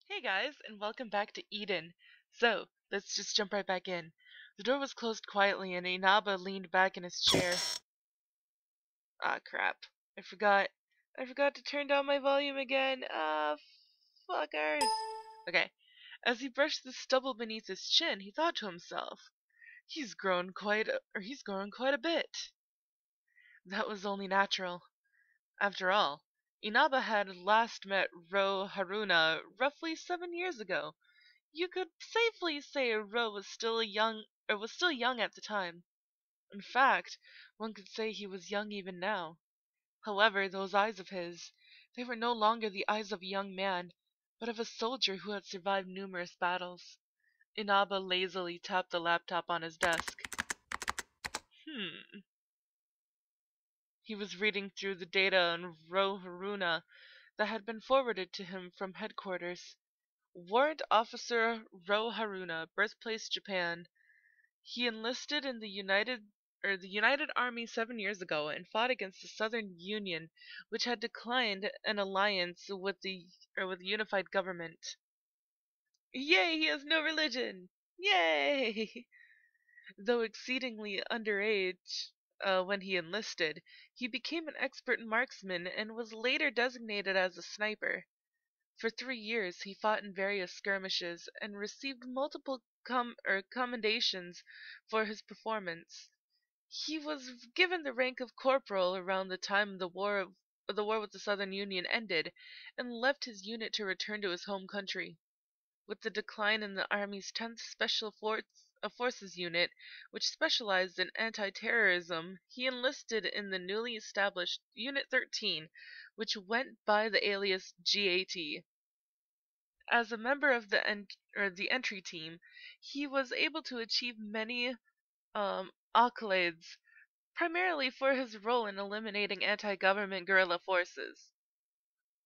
Hey guys, and welcome back to Eden. So, let's just jump right back in. The door was closed quietly and Inaba leaned back in his chair. Ah, crap. I forgot. I forgot to turn down my volume again. Ah, fuckers. Okay. As he brushed the stubble beneath his chin, he thought to himself, he's grown quite a bit. That was only natural. After all, Inaba had last met Ro Haruna roughly 7 years ago. You could safely say Ro was still young at the time. In fact, one could say he was young even now. However, those eyes of his, they were no longer the eyes of a young man, but of a soldier who had survived numerous battles. Inaba lazily tapped the laptop on his desk. Hmm. He was reading through the data on Ro Haruna that had been forwarded to him from headquarters. Warrant Officer Ro Haruna, birthplace Japan. He enlisted in the United Army 7 years ago and fought against the Southern Union, which had declined an alliance with the unified government. Yay, he has no religion! Yay! Though exceedingly underage when he enlisted, he became an expert marksman and was later designated as a sniper. For 3 years he fought in various skirmishes and received multiple commendations for his performance. He was given the rank of corporal around the time the war with the Southern Union ended, and left his unit to return to his home country. With the decline in the Army's 10th Special Forces Unit, which specialized in anti-terrorism, he enlisted in the newly established Unit 13, which went by the alias GAT. As a member of the entry team, he was able to achieve many accolades, primarily for his role in eliminating anti-government guerrilla forces.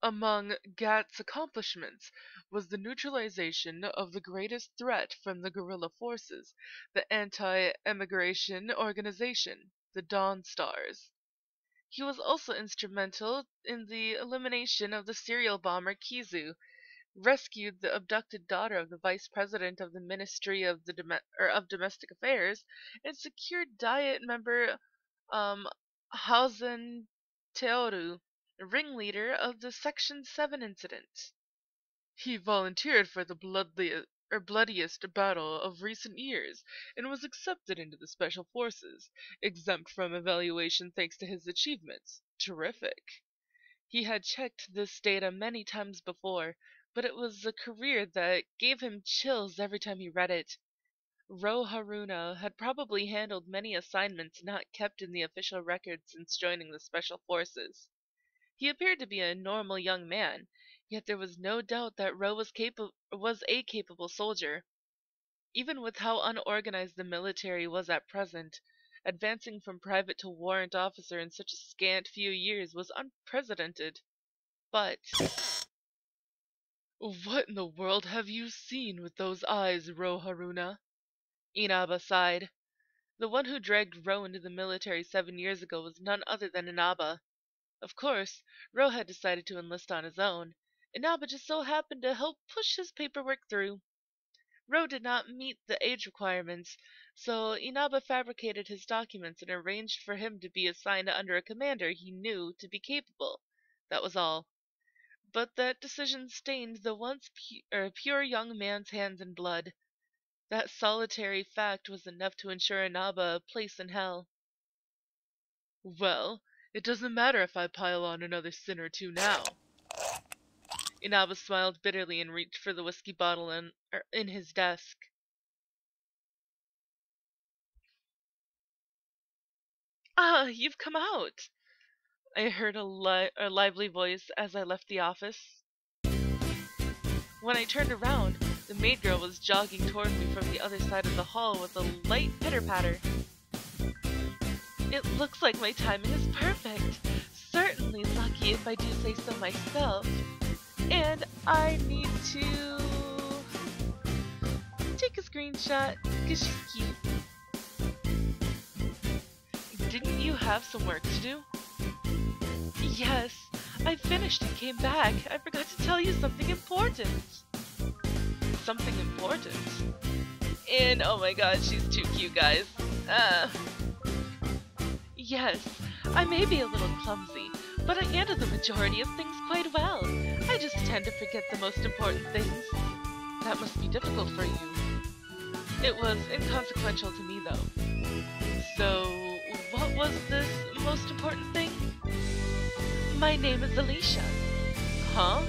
Among GAT's accomplishments was the neutralization of the greatest threat from the guerrilla forces, the anti-emigration organization, the Dawn Stars. He was also instrumental in the elimination of the serial bomber Kizu, rescued the abducted daughter of the vice president of the Ministry of Domestic Affairs, and secured Diet member Hausen Teoru, ringleader of the Section 7 incident. He volunteered for the bloodiest battle of recent years, and was accepted into the Special Forces, exempt from evaluation thanks to his achievements. Terrific. He had checked this data many times before, but it was a career that gave him chills every time he read it. Ro Haruna had probably handled many assignments not kept in the official record since joining the Special Forces. He appeared to be a normal young man, yet there was no doubt that Ro was a capable soldier. Even with how unorganized the military was at present, advancing from private to warrant officer in such a scant few years was unprecedented. But what in the world have you seen with those eyes, Ro Haruna? Inaba sighed. The one who dragged Ro into the military 7 years ago was none other than Inaba. Of course, Ro had decided to enlist on his own. Inaba just so happened to help push his paperwork through. Ro did not meet the age requirements, so Inaba fabricated his documents and arranged for him to be assigned under a commander he knew to be capable. That was all. But that decision stained the once pure young man's hands in blood. That solitary fact was enough to ensure Inaba a place in hell. Well, it doesn't matter if I pile on another sin or two now. Inaba smiled bitterly and reached for the whiskey bottle in his desk. Ah, you've come out! I heard a lively voice as I left the office. When I turned around, the maid girl was jogging toward me from the other side of the hall with a light pitter-patter. It looks like my timing is perfect. Certainly lucky if I do say so myself. And I need to take a screenshot because she's cute. Didn't you have some work to do? Yes, I finished and came back. I forgot to tell you something important. something important. And oh my god, she's too cute, guys. Yes, I may be a little clumsy, but I handle the majority of things quite well. I just tend to forget the most important things. That must be difficult for you. It was inconsequential to me, though. So, what was this most important thing? My name is Alicia. Huh?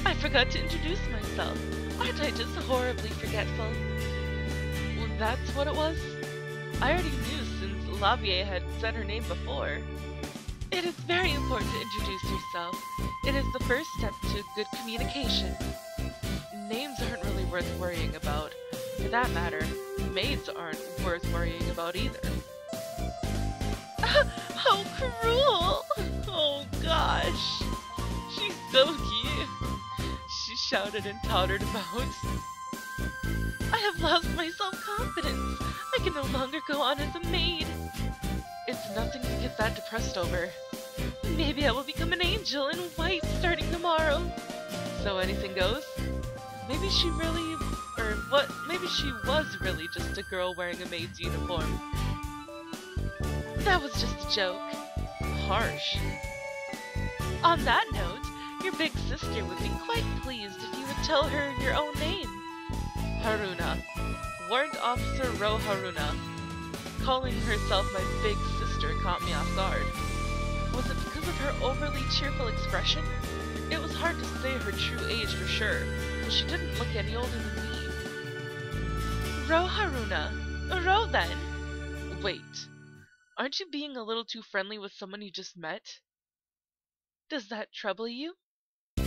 I forgot to introduce myself. Aren't I just horribly forgetful? Well, that's what it was? I already knew since Lavier had said her name before. It is very important to introduce yourself. It is the first step to good communication. Names aren't really worth worrying about. For that matter, maids aren't worth worrying about either. How cruel! Oh gosh. She's so cute. She shouted and tottered about. I have lost my self-confidence. I can no longer go on as a maid. It's nothing to get that depressed over. Maybe I will become an angel in white starting tomorrow. So anything goes? Maybe she really, or what, maybe she was really just a girl wearing a maid's uniform. That was just a joke. Harsh. On that note, your big sister would be quite pleased if you would tell her your own name. Haruna. Warrant Officer Ro Haruna. Calling herself my big sister caught me off guard. Was it because of her overly cheerful expression? It was hard to say her true age for sure, but she didn't look any older than me. Ro Haruna. Ro then. Wait. Aren't you being a little too friendly with someone you just met? Does that trouble you?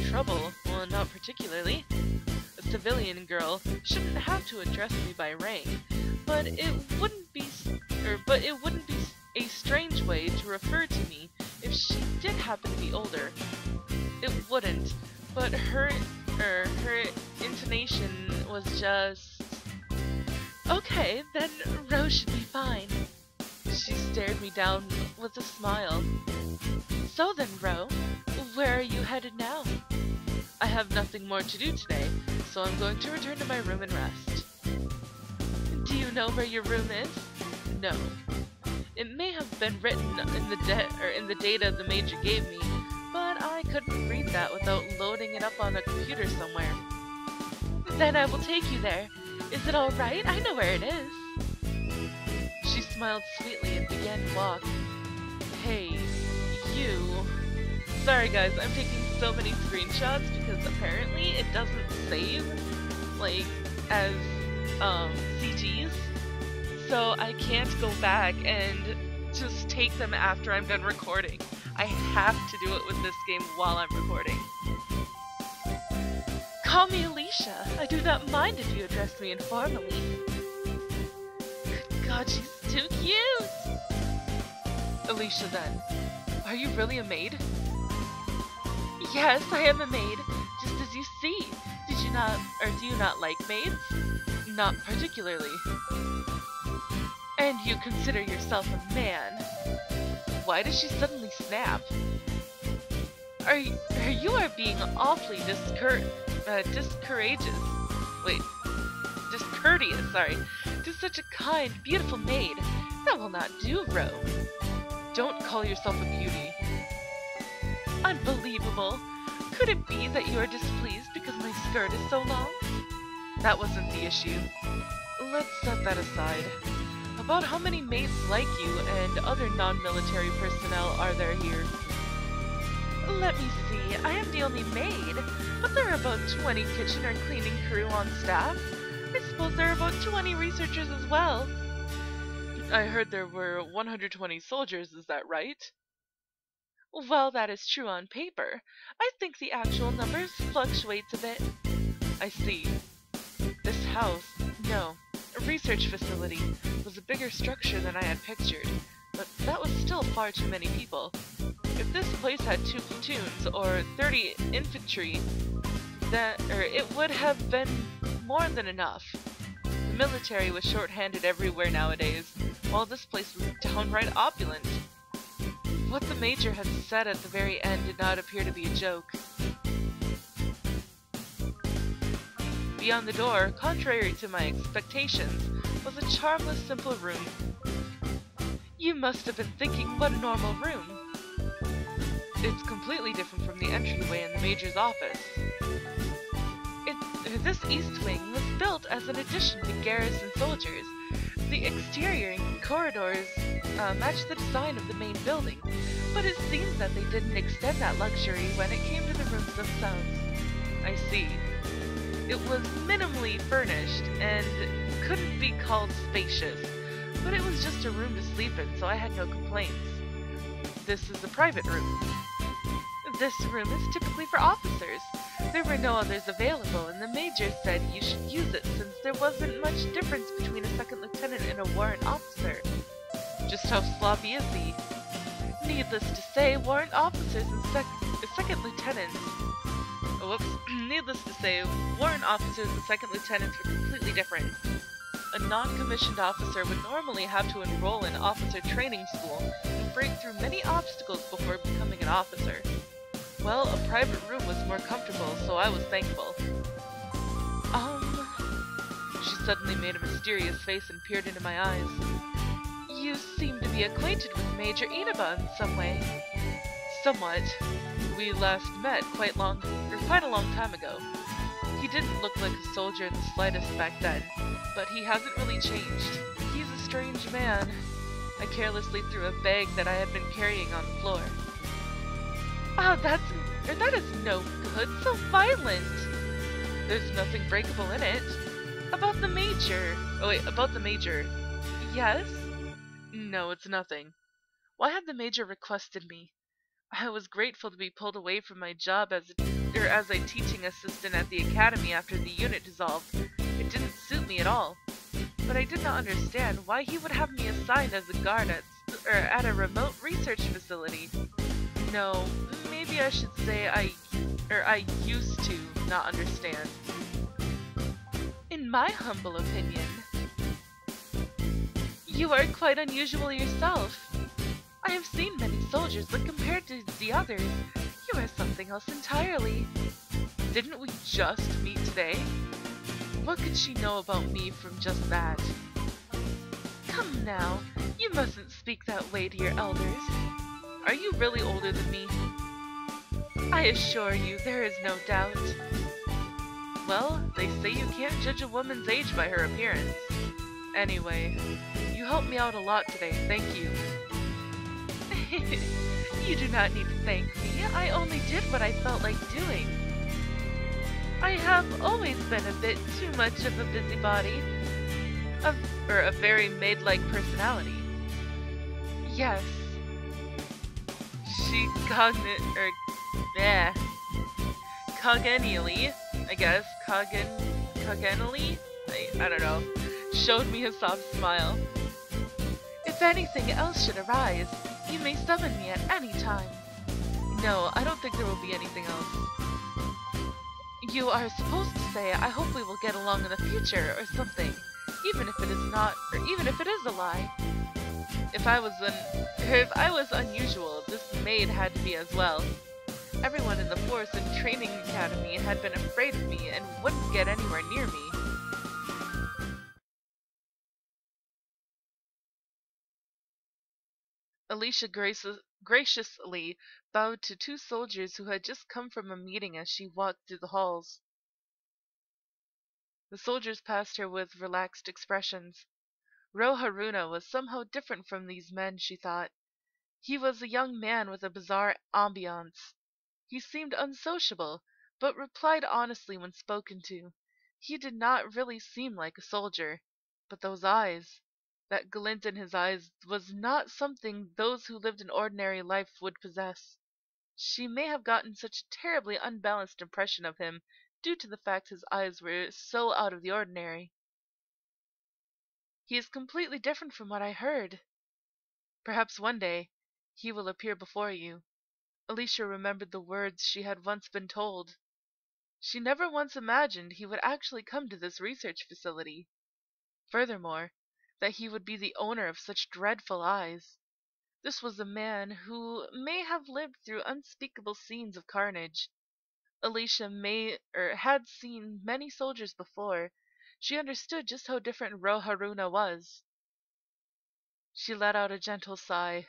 Trouble? Well, not particularly. A civilian girl shouldn't have to address me by rank, but it wouldn't be a strange way to refer to me if she did happen to be older. It wouldn't, but her intonation was just... Okay, then Rose should be fine. She stared me down with a smile. So then, Ro, where are you headed now? I have nothing more to do today, so I'm going to return to my room and rest. Do you know where your room is? No. It may have been written in the data the Major gave me, but I couldn't read that without loading it up on a computer somewhere. Then I will take you there. Is it all right? I know where it is. She smiled sweetly and began to walk. Hey, you... Sorry guys, I'm taking so many screenshots because apparently it doesn't save, like, as, CGs. So I can't go back and just take them after I'm done recording. I have to do it with this game while I'm recording. Call me Alicia. I do not mind if you address me informally. Good God, she's too cute! Alicia then, are you really a maid? Yes, I am a maid, just as you see. Do you not like maids? Not particularly. And you consider yourself a man. Why does she suddenly snap? You are being awfully discourteous, sorry, to such a kind, beautiful maid. That will not do, Ro. Don't call yourself a beauty. Unbelievable. Could it be that you are displeased because my skirt is so long? That wasn't the issue. Let's set that aside. About how many maids like you and other non-military personnel are there here? Let me see, I am the only maid, but there are about 20 kitchen or cleaning crew on staff. I suppose there are about 20 researchers as well. I heard there were 120 soldiers, is that right? Well, that is true on paper. I think the actual numbers fluctuates a bit. I see. This house, no, a research facility, was a bigger structure than I had pictured, but that was still far too many people. If this place had 2 platoons or 30 infantry, it would have been more than enough. The military was short-handed everywhere nowadays, while this place was downright opulent. What the Major had said at the very end did not appear to be a joke. beyond the door, contrary to my expectations, was a charmless, simple room. You must have been thinking, what a normal room. It's completely different from the entryway in the Major's office. This east wing was built as an addition to garrison soldiers. The exterior corridors matched the design of the main building, but it seems that they didn't extend that luxury when it came to the rooms themselves. I see. It was minimally furnished and couldn't be called spacious, but it was just a room to sleep in, so I had no complaints. This is a private room. This room is typically for officers. There were no others available, and the Major said you should use it since there wasn't much difference between a second lieutenant and a warrant officer. Just how sloppy is he? Needless to say, warrant officers and second lieutenants... Needless to say, warrant officers and second lieutenants were completely different. A non-commissioned officer would normally have to enroll in officer training school and break through many obstacles before becoming an officer. Well, a private room was more comfortable, so I was thankful. She suddenly made a mysterious face and peered into my eyes. You seem to be acquainted with Major Inaba in some way. Somewhat. We last met quite a long time ago. He didn't look like a soldier in the slightest back then, but he hasn't really changed. He's a strange man. I carelessly threw a bag that I had been carrying on the floor. Oh, that is no good, so violent. There's nothing breakable in it. About the Major. Yes? No, it's nothing. Why had the Major requested me? I was grateful to be pulled away from my job as a teaching assistant at the academy after the unit dissolved. It didn't suit me at all. But I did not understand why he would have me assigned as a guard at a remote research facility. No, maybe I should say I used to not understand. In my humble opinion, you are quite unusual yourself. I have seen many soldiers, but compared to the others, you are something else entirely. Didn't we just meet today? What could she know about me from just that? Come now, you mustn't speak that way to your elders. Are you really older than me? I assure you, there is no doubt. Well, they say you can't judge a woman's age by her appearance. Anyway, you helped me out a lot today, thank you. You do not need to thank me, I only did what I felt like doing. I have always been a bit too much of a busybody. A very maid-like personality. Yes. She cognially, I guess, cognially? I don't know, showed me a soft smile. If anything else should arise, you may summon me at any time. No, I don't think there will be anything else. You are supposed to say, I hope we will get along in the future, or something, even if it is a lie. If I was unusual, this maid had to be as well. Everyone in the force and training academy had been afraid of me and wouldn't get anywhere near me. Alicia graciously bowed to two soldiers who had just come from a meeting as she walked through the halls. The soldiers passed her with relaxed expressions. Haruna was somehow different from these men, she thought. He was a young man with a bizarre ambiance. He seemed unsociable, but replied honestly when spoken to. He did not really seem like a soldier. But those eyes, that glint in his eyes was not something those who lived an ordinary life would possess. She may have gotten such a terribly unbalanced impression of him due to the fact his eyes were so out of the ordinary. He is completely different from what I heard. Perhaps one day he will appear before you. Alicia remembered the words she had once been told. She never once imagined he would actually come to this research facility. Furthermore, that he would be the owner of such dreadful eyes. This was a man who may have lived through unspeakable scenes of carnage. Alicia had seen many soldiers before. She understood just how different Roharuna was. She let out a gentle sigh.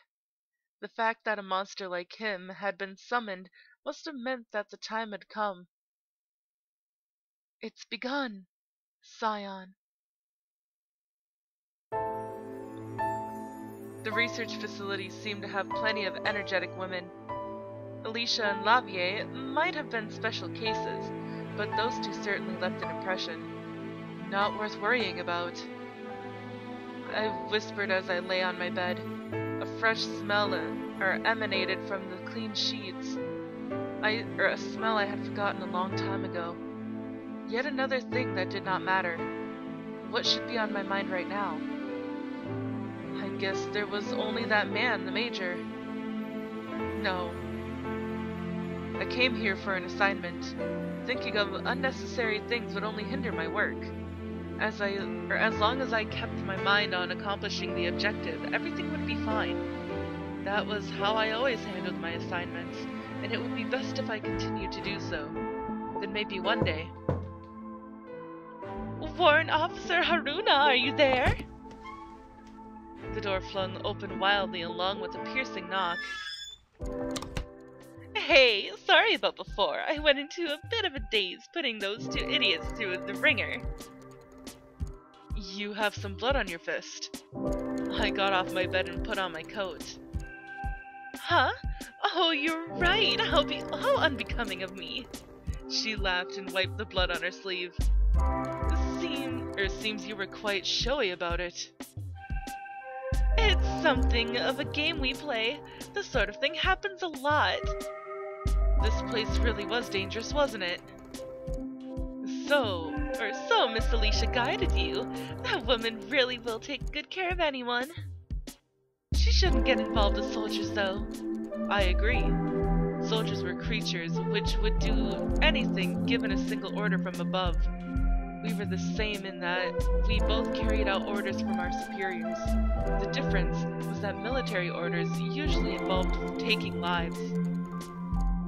The fact that a monster like him had been summoned must have meant that the time had come. It's begun, Scion. The research facilities seemed to have plenty of energetic women. Alicia and Lavier might have been special cases, but those two certainly left an impression. Not worth worrying about. I whispered as I lay on my bed. A fresh smell emanated from the clean sheets. A smell I had forgotten a long time ago. Yet another thing that did not matter. What should be on my mind right now? I guess there was only that man, the Major. No. I came here for an assignment. Thinking of unnecessary things would only hinder my work. As long as I kept my mind on accomplishing the objective, everything would be fine. That was how I always handled my assignments, and it would be best if I continued to do so. Then maybe one day. Warrant Officer Haruna, are you there? The door flung open wildly along with a piercing knock. Hey, sorry about before. I went into a bit of a daze putting those two idiots through the ringer. You have some blood on your fist. I got off my bed and put on my coat. Huh? Oh, you're right. How unbecoming of me. She laughed and wiped the blood on her sleeve. Seems you were quite showy about it. It's something of a game we play. This sort of thing happens a lot. This place really was dangerous, wasn't it? So Miss Alicia guided you. That woman really will take good care of anyone. She shouldn't get involved with soldiers, though. I agree. Soldiers were creatures which would do anything given a single order from above. We were the same in that we both carried out orders from our superiors. The difference was that military orders usually involved taking lives.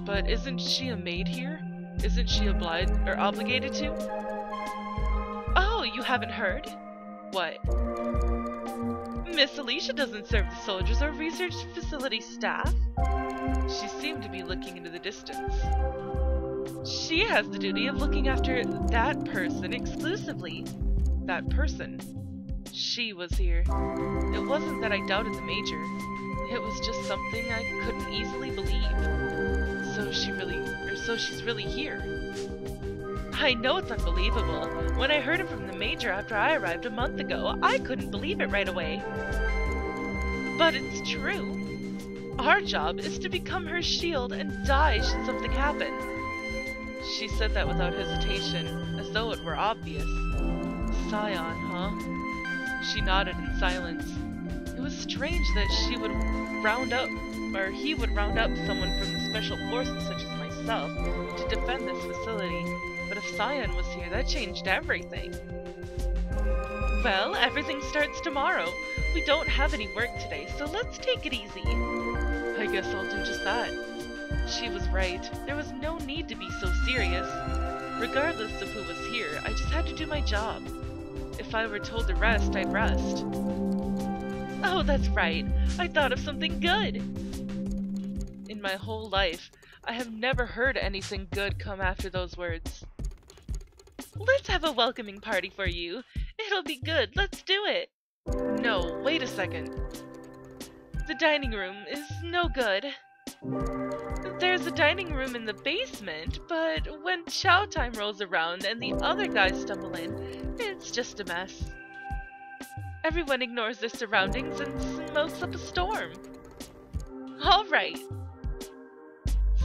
But isn't she a maid here? Isn't she obligated to? Oh, you haven't heard? What? Miss Alicia doesn't serve the soldiers or research facility staff. She seemed to be looking into the distance. She has the duty of looking after that person exclusively. That person. She was here. It wasn't that I doubted the Major. It was just something I couldn't easily believe. So she's really here. I know it's unbelievable. When I heard it from the Major after I arrived a month ago, I couldn't believe it right away. But it's true. Our job is to become her shield and die should something happen. She said that without hesitation, as though it were obvious. Scion, huh? She nodded in silence. It was strange that he would round up someone from the special forces such as myself to defend this facility. But if Scion was here, that changed everything. Well, everything starts tomorrow. We don't have any work today, so let's take it easy. I guess I'll do just that. She was right. There was no need to be so serious. Regardless of who was here, I just had to do my job. If I were told to rest, I'd rest. Oh, that's right. I thought of something good. In my whole life, I have never heard anything good come after those words. Let's have a welcoming party for you. It'll be good. Let's do it. No, wait a second. The dining room is no good. There's a dining room in the basement, but when chow time rolls around and the other guys stumble in, it's just a mess. Everyone ignores their surroundings and smokes up a storm. Alright.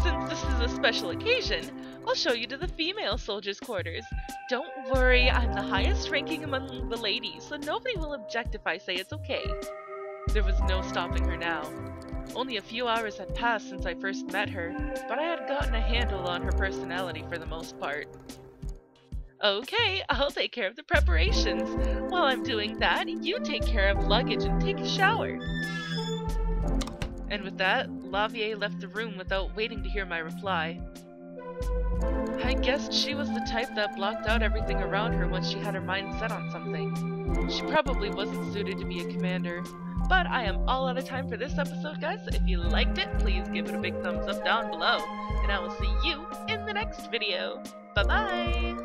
Since this is a special occasion, I'll show you to the female soldiers' quarters. Don't worry, I'm the highest ranking among the ladies, so nobody will object if I say it's okay. There was no stopping her now. Only a few hours had passed since I first met her, but I had gotten a handle on her personality for the most part. Okay, I'll take care of the preparations. While I'm doing that, you take care of luggage and take a shower. And with that, Lavier left the room without waiting to hear my reply. I guessed she was the type that blocked out everything around her once she had her mind set on something. She probably wasn't suited to be a commander. But I am all out of time for this episode, guys, so if you liked it, please give it a big thumbs up down below. And I will see you in the next video. Bye-bye!